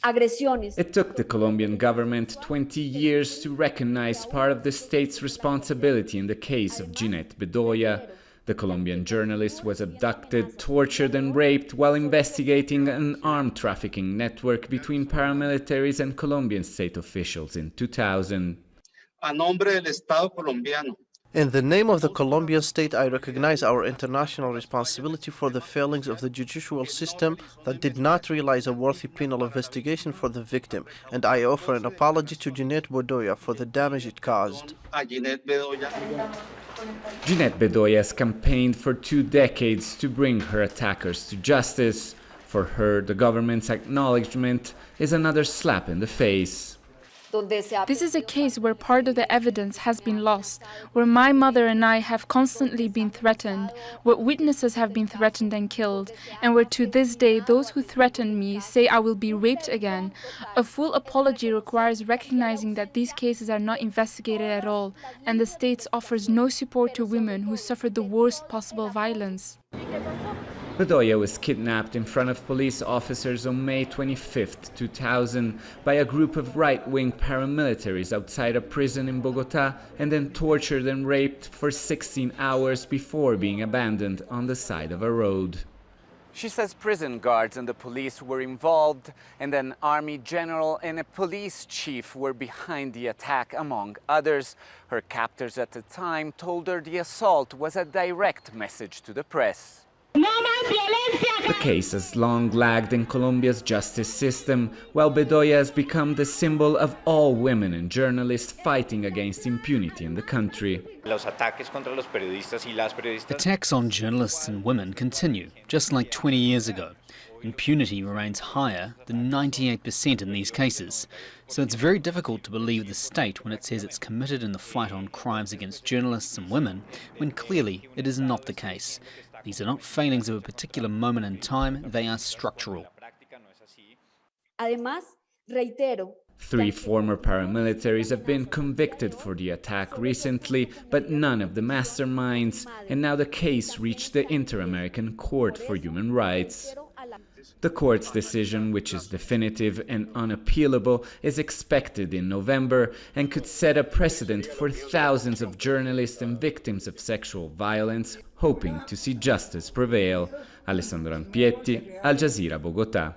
agresiones. It took the Colombian government 20 years to recognize part of the state's responsibility in the case of Ginette Bedoya. The Colombian journalist was abducted, tortured and raped while investigating an armed trafficking network between paramilitaries and Colombian state officials in 2000. A nombre del Estado colombiano. In the name of the Colombian state, I recognize our international responsibility for the failings of the judicial system that did not realize a worthy penal investigation for the victim, and I offer an apology to Ginette Bedoya for the damage it caused. A Ginette Bedoya. Ginette Bedoya has campaigned for 2 decades to bring her attackers to justice. For her, the government's acknowledgement is another slap in the face. This is a case where part of the evidence has been lost, where my mother and I have constantly been threatened, where witnesses have been threatened and killed, and where to this day those who threaten me say I will be raped again. A full apology requires recognizing that these cases are not investigated at all, and the state offers no support to women who suffer the worst possible violence. Bedoya was kidnapped in front of police officers on May 25, 2000 by a group of right-wing paramilitaries outside a prison in Bogotá and then tortured and raped for 16 hours before being abandoned on the side of a road. She says prison guards and the police were involved, and an army general and a police chief were behind the attack, among others. Her captors at the time told her the assault was a direct message to the press. The case has long lagged in Colombia's justice system, while Bedoya has become the symbol of all women and journalists fighting against impunity in the country. Attacks on journalists and women continue, just like 20 years ago. Impunity remains higher than 98% in these cases. So it's very difficult to believe the state when it says it's committed in the fight on crimes against journalists and women, when clearly it is not the case. These are not failings of a particular moment in time, they are structural. Además, reitero, 3 former paramilitaries have been convicted for the attack recently, but none of the masterminds, and now the case reached the Inter-American Court for Human Rights. The court's decision, which is definitive and unappealable, is expected in November and could set a precedent for thousands of journalists and victims of sexual violence hoping to see justice prevail. Alessandro Ampietti, Al Jazeera, Bogotá.